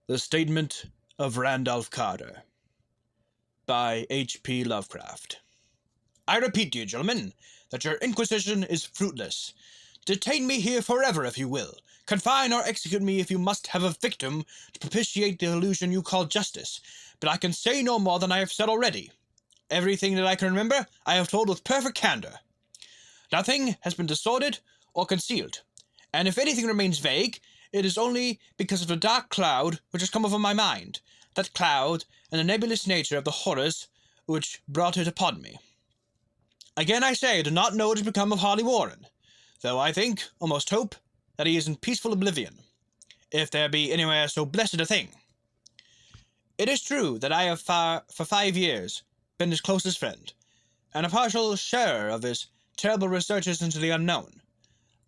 The Statement of Randolph Carter by H.P. Lovecraft. I repeat to you, gentlemen, that your inquisition is fruitless. Detain me here forever if you will. Confine or execute me if you must have a victim to propitiate the illusion you call justice. But I can say no more than I have said already. Everything that I can remember, I have told with perfect candor. Nothing has been distorted or concealed, and if anything remains vague, it is only because of the dark cloud which has come over my mind, that cloud and the nebulous nature of the horrors which brought it upon me. Again I say, I do not know what has become of Harley Warren, though I think, almost hope, that he is in peaceful oblivion, if there be anywhere so blessed a thing. It is true that I have for 5 years been his closest friend, and a partial sharer of his terrible researches into the unknown.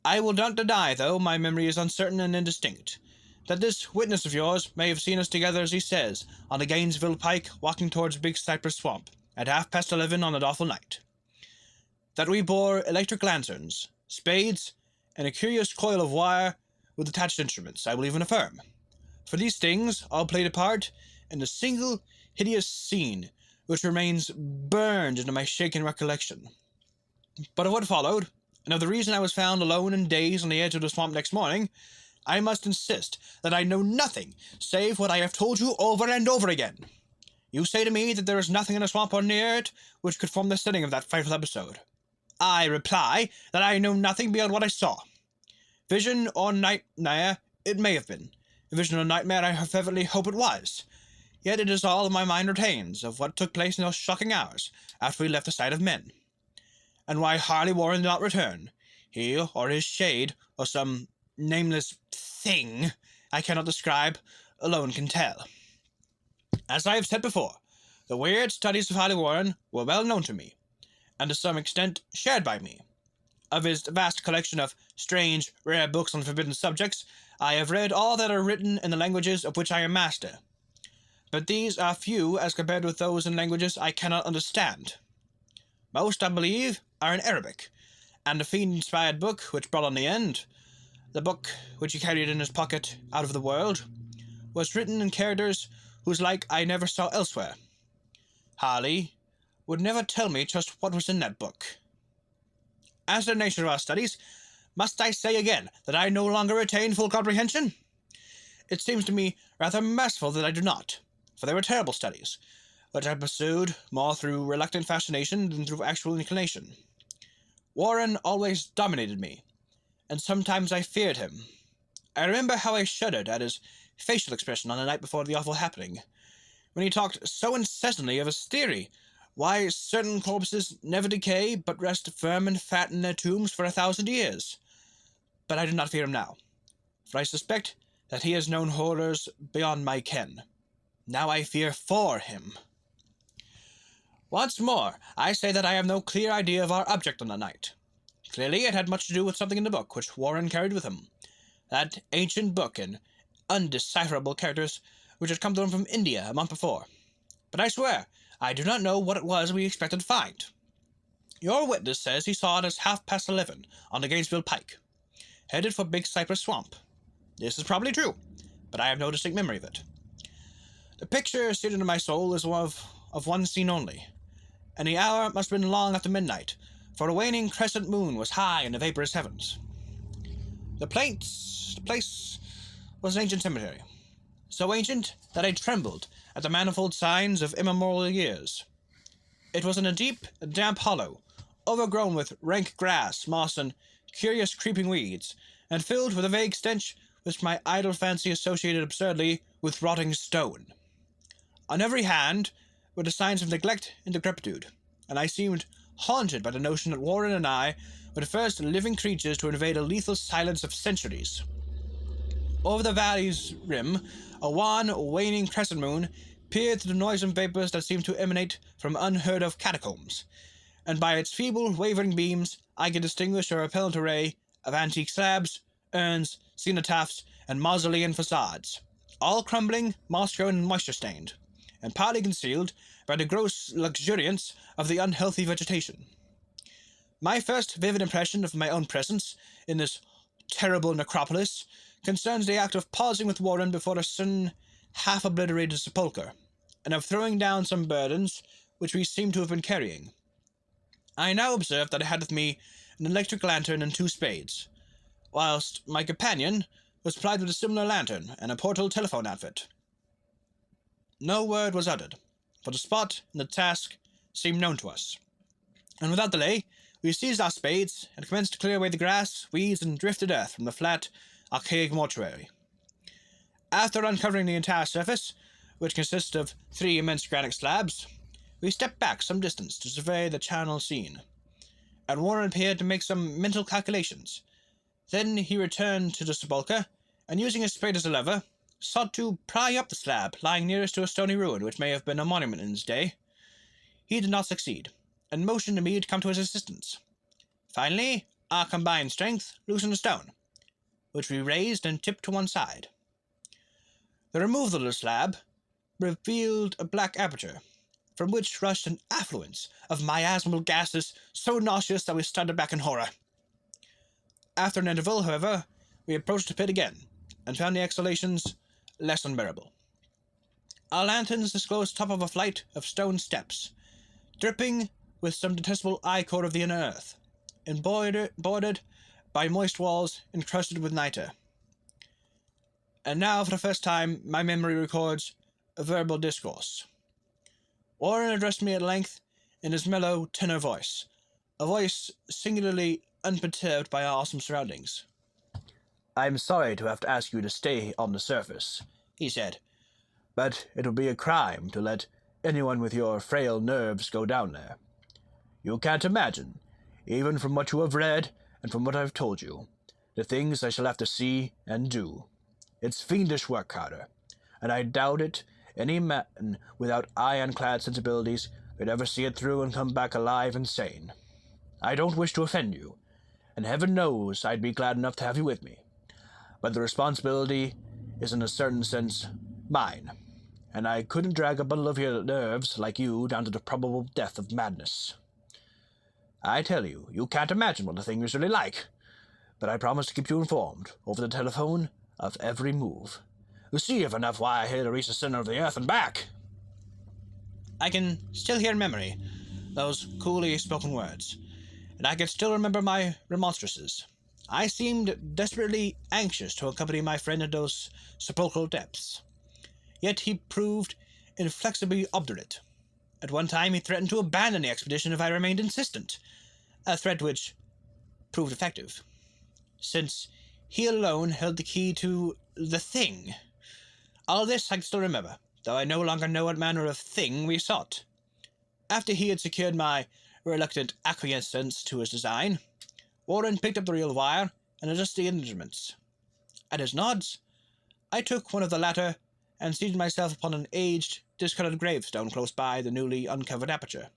I will not deny, though my memory is uncertain and indistinct, that this witness of yours may have seen us together, as he says, on the Gainesville pike, walking towards Big Cypress Swamp, at 11:30 on that awful night. That we bore electric lanterns, spades, and a curious coil of wire with attached instruments, I will even affirm. For these things all played a part in a single hideous scene which remains burned into my shaken recollection. But of what followed, and of the reason I was found alone and dazed on the edge of the swamp next morning, I must insist that I know nothing save what I have told you over and over again. You say to me that there is nothing in the swamp or near it which could form the setting of that frightful episode. I reply that I know nothing beyond what I saw. Vision or nightmare it may have been. Vision or nightmare I fervently hope it was. Yet it is all my mind retains of what took place in those shocking hours after we left the sight of men. And why Harley Warren did not return, he or his shade, or some nameless thing I cannot describe, alone can tell. As I have said before, the weird studies of Harley Warren were well known to me, and to some extent shared by me. Of his vast collection of strange, rare books on forbidden subjects, I have read all that are written in the languages of which I am master. But these are few as compared with those in languages I cannot understand. Most, I believe, are in Arabic, and the fiend-inspired book which brought on the end, the book which he carried in his pocket out of the world, was written in characters whose like I never saw elsewhere. Harley would never tell me just what was in that book. As to the nature of our studies, must I say again that I no longer retain full comprehension? It seems to me rather merciful that I do not, for they were terrible studies, which I pursued more through reluctant fascination than through actual inclination. Warren always dominated me, and sometimes I feared him. I remember how I shuddered at his facial expression on the night before the awful happening, when he talked so incessantly of his theory, why certain corpses never decay, but rest firm and fat in their tombs for 1,000 years. But I do not fear him now, for I suspect that he has known horrors beyond my ken. Now I fear for him. Once more, I say that I have no clear idea of our object on the night. Clearly it had much to do with something in the book which Warren carried with him, that ancient book and undecipherable characters which had come to him from India a month before. But I swear, I do not know what it was we expected to find. Your witness says he saw it as 11:30 on the Gainesville pike, headed for Big Cypress Swamp. This is probably true, but I have no distinct memory of it. The picture seared into my soul is one of one scene only, and the hour must have been long after midnight, for a waning crescent moon was high in the vaporous heavens. The place was an ancient cemetery, so ancient that I trembled at the manifold signs of immemorial years. It was in a deep, damp hollow, overgrown with rank grass, moss, and curious creeping weeds, and filled with a vague stench which my idle fancy associated absurdly with rotting stone. On every hand were the signs of neglect and decrepitude, and I seemed haunted by the notion that Warren and I were the first living creatures to invade a lethal silence of centuries. Over the valley's rim, a wan, waning crescent moon peered through the noisome vapors that seemed to emanate from unheard-of catacombs, and by its feeble, wavering beams I could distinguish a repellent array of antique slabs, urns, cenotaphs, and mausolean facades, all crumbling, moss-grown, and moisture-stained, and partly concealed by the gross luxuriance of the unhealthy vegetation. My first vivid impression of my own presence in this terrible necropolis concerns the act of pausing with Warren before a certain half-obliterated sepulchre, and of throwing down some burdens which we seemed to have been carrying. I now observed that I had with me an electric lantern and 2 spades, whilst my companion was supplied with a similar lantern and a portable telephone outfit. No word was uttered, for the spot and the task seemed known to us, and without delay we seized our spades and commenced to clear away the grass, weeds, and drifted earth from the flat, archaic mortuary. After uncovering the entire surface, which consisted of 3 immense granite slabs, we stepped back some distance to survey the charnel scene, and Warren appeared to make some mental calculations. Then he returned to the sepulchre, and using his spade as a lever, sought to pry up the slab lying nearest to a stony ruin which may have been a monument in his day. He did not succeed, and motioned to me to come to his assistance. Finally, our combined strength loosened a stone, which we raised and tipped to one side. The removal of the slab revealed a black aperture, from which rushed an affluence of miasmal gases so nauseous that we started back in horror. After an interval, however, we approached the pit again, and found the exhalations less unbearable. Our lanterns disclosed the top of a flight of stone steps, dripping with some detestable ichor of the inner earth, and bordered by moist walls encrusted with nitre. And now, for the first time, my memory records a verbal discourse. Warren addressed me at length in his mellow tenor voice, a voice singularly unperturbed by our awesome surroundings. "I'm sorry to have to ask you to stay on the surface," he said, "but it would be a crime to let anyone with your frail nerves go down there. You can't imagine, even from what you have read and from what I've told you, the things I shall have to see and do. It's fiendish work, Carter, and I doubt it any man without ironclad sensibilities could ever see it through and come back alive and sane. I don't wish to offend you, and heaven knows I'd be glad enough to have you with me, but the responsibility is in a certain sense mine, and I couldn't drag a bundle of your nerves like you down to the probable death of madness. I tell you, you can't imagine what the thing is really like, but I promise to keep you informed, over the telephone, of every move. You see if enough wire here to reach the center of the earth and back." I can still hear in memory those coolly spoken words, and I can still remember my remonstrances. I seemed desperately anxious to accompany my friend into those sepulchral depths, yet he proved inflexibly obdurate. At one time he threatened to abandon the expedition if I remained insistent, a threat which proved effective, since he alone held the key to the thing. All this I can still remember, though I no longer know what manner of thing we sought. After he had secured my reluctant acquiescence to his design, Warren picked up the reel of wire and adjusted the instruments. At his nods, I took one of the latter and seated myself upon an aged, discoloured gravestone close by the newly uncovered aperture.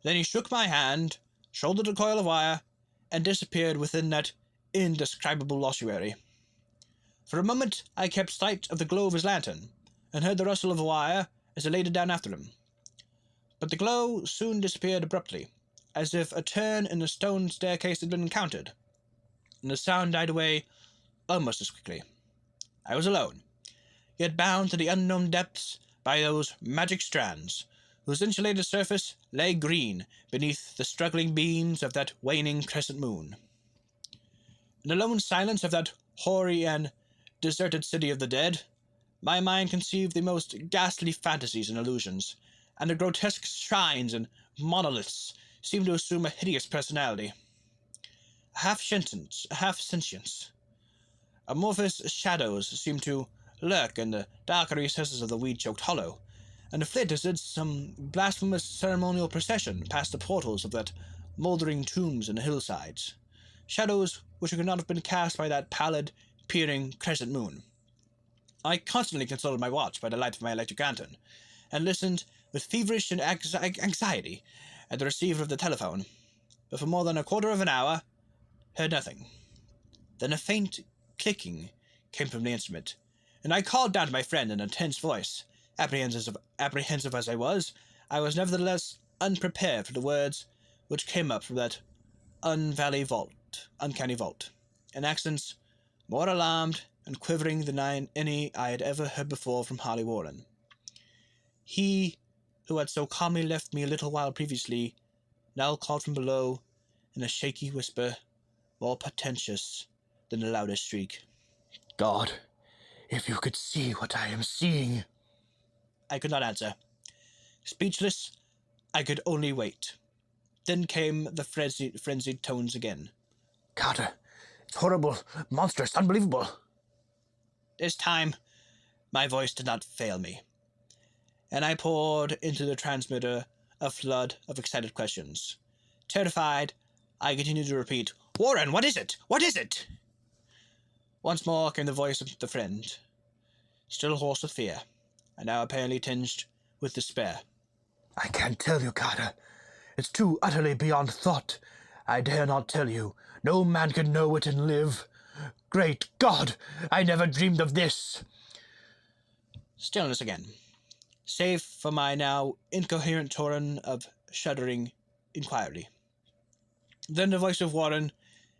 Then he shook my hand, shouldered a coil of wire, and disappeared within that indescribable ossuary. For a moment I kept sight of the glow of his lantern, and heard the rustle of the wire as I laid it down after him. But the glow soon disappeared abruptly, as if a turn in the stone staircase had been encountered, and the sound died away almost as quickly. I was alone, yet bound to the unknown depths by those magic strands, whose insulated surface lay green beneath the struggling beams of that waning crescent moon. In the lone silence of that hoary and deserted city of the dead, my mind conceived the most ghastly fantasies and illusions, and the grotesque shrines and monoliths seemed to assume a hideous personality. Half sentience. Amorphous shadows seemed to lurk in the darker recesses of the weed-choked hollow, and to flit as did some blasphemous ceremonial procession past the portals of that mouldering tombs in the hillsides, shadows which could not have been cast by that pallid, peering crescent moon. I constantly consulted my watch by the light of my electric lantern, and listened with feverish anxiety at the receiver of the telephone, but for more than a quarter of an hour heard nothing. Then a faint clicking came from the instrument, and I called down to my friend in a tense voice. Apprehensive as I was nevertheless unprepared for the words which came up from that uncanny vault, in accents more alarmed and quivering than any I had ever heard before from Harley Warren. He, who had so calmly left me a little while previously, now called from below in a shaky whisper, more portentous than the loudest shriek. God, if you could see what I am seeing. I could not answer. Speechless, I could only wait. Then came the frenzied tones again. Carter, it's horrible, monstrous, unbelievable. This time, my voice did not fail me, and I poured into the transmitter a flood of excited questions. Terrified, I continued to repeat, "Warren, what is it? What is it?" Once more came the voice of the friend, still hoarse with fear, and now apparently tinged with despair. I can't tell you, Carter. It's too utterly beyond thought. I dare not tell you. No man can know it and live. Great God, I never dreamed of this. Stillness again, save for my now incoherent torrent of shuddering inquiry. Then the voice of Warren,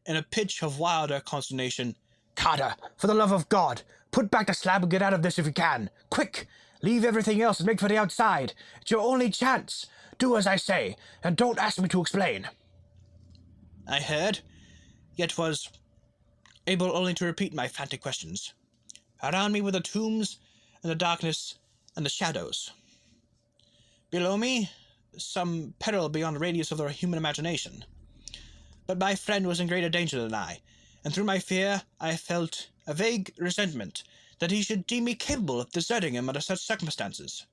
in a pitch of wilder consternation. Carter, for the love of God, put back the slab and get out of this if you can. Quick! Leave everything else and make for the outside. It's your only chance. Do as I say, and don't ask me to explain. I heard, yet was able only to repeat my frantic questions. Around me were the tombs and the darkness and the shadows. Below me, some peril beyond the radius of the human imagination. But my friend was in greater danger than I, and through my fear I felt a vague resentment that he should deem me capable of deserting him under such circumstances.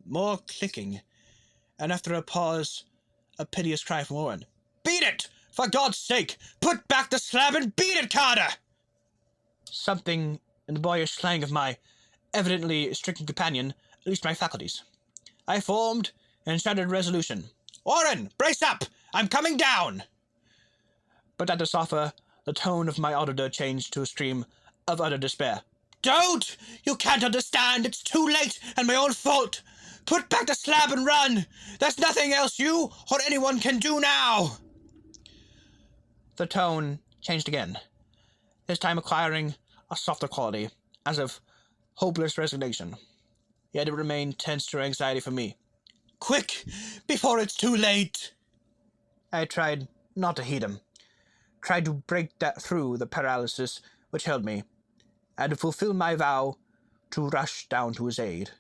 More clicking, and after a pause, a piteous cry from Warren. "Beat it! For God's sake! Put back the slab and beat it, Carter!" Something in the boyish slang of my evidently stricken companion loosed my faculties. I formed and shouted resolution. "Warren, brace up! I'm coming down!" But at the softer, the tone of my auditor changed to a scream of utter despair. "Don't! You can't understand! It's too late, and my own fault! Put back the slab and run! There's nothing else you or anyone can do now!" The tone changed again, this time acquiring a softer quality, as of hopeless resignation. Yet it remained tense through anxiety for me. "Quick, before it's too late!" I tried not to heed him, tried to break through the paralysis which held me, and to fulfill my vow to rush down to his aid.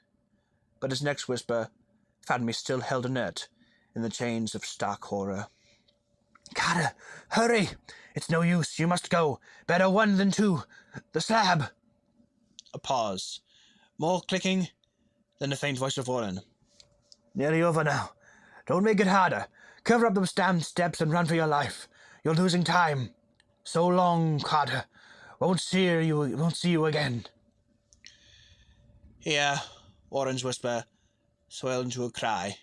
But his next whisper found me still held inert in the chains of stark horror. Carter, hurry! It's no use. You must go. Better one than two. The slab. A pause. More clicking, then the faint voice of Warren. Nearly over now. Don't make it harder. Cover up those damn steps and run for your life. You're losing time. So long, Carter. Won't see you again. Here, Warren's whisper swelled into a cry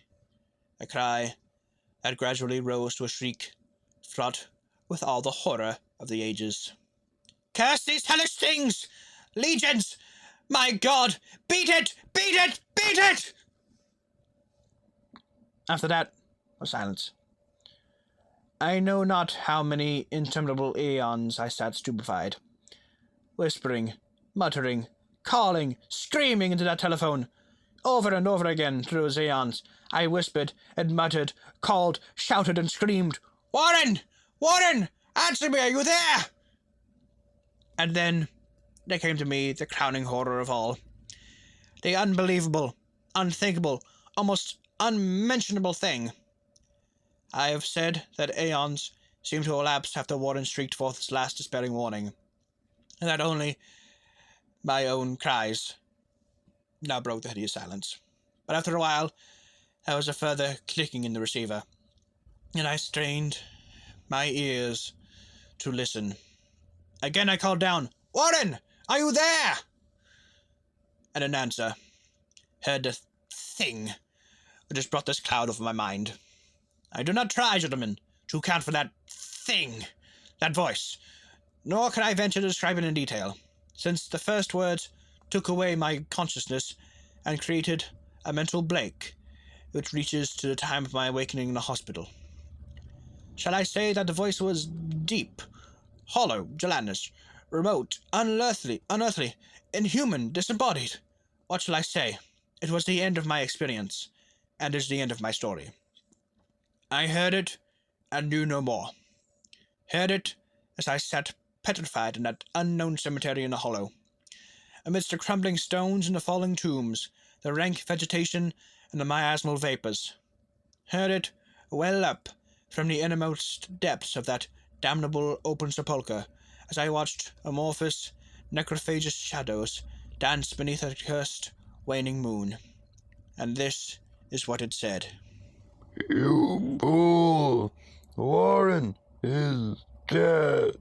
that gradually rose to a shriek, fraught with all the horror of the ages. "Curse these hellish things! Legions! My God! Beat it! Beat it! Beat it!" After that, a silence. I know not how many interminable aeons I sat stupefied, whispering, muttering, calling, screaming into that telephone. Over and over again through those aeons, I whispered and muttered, called, shouted and screamed, "Warren! Warren! Answer me! Are you there?" And then there came to me the crowning horror of all. The unbelievable, unthinkable, almost unmentionable thing. I have said that aeons seemed to elapse after Warren shrieked forth his last despairing warning, and that only my own cries now broke the hideous silence. But after a while, there was a further clicking in the receiver, and I strained my ears to listen. Again I called down, "Warren, are you there?" And in answer, heard the thing which has brought this cloud over my mind. I do not try, gentlemen, to account for that thing, that voice, nor can I venture to describe it in detail, since the first words took away my consciousness and created a mental blank which reaches to the time of my awakening in the hospital. Shall I say that the voice was deep, hollow, gelatinous, Remote, unearthly, inhuman, disembodied. What shall I say? It was the end of my experience, and is the end of my story. I heard it, and knew no more. Heard it as I sat petrified in that unknown cemetery in the hollow, amidst the crumbling stones and the falling tombs, the rank vegetation and the miasmal vapors. Heard it well up from the innermost depths of that damnable open sepulchre, as I watched amorphous, necrophagous shadows dance beneath a cursed, waning moon. And this is what it said. You fool! Warren is dead.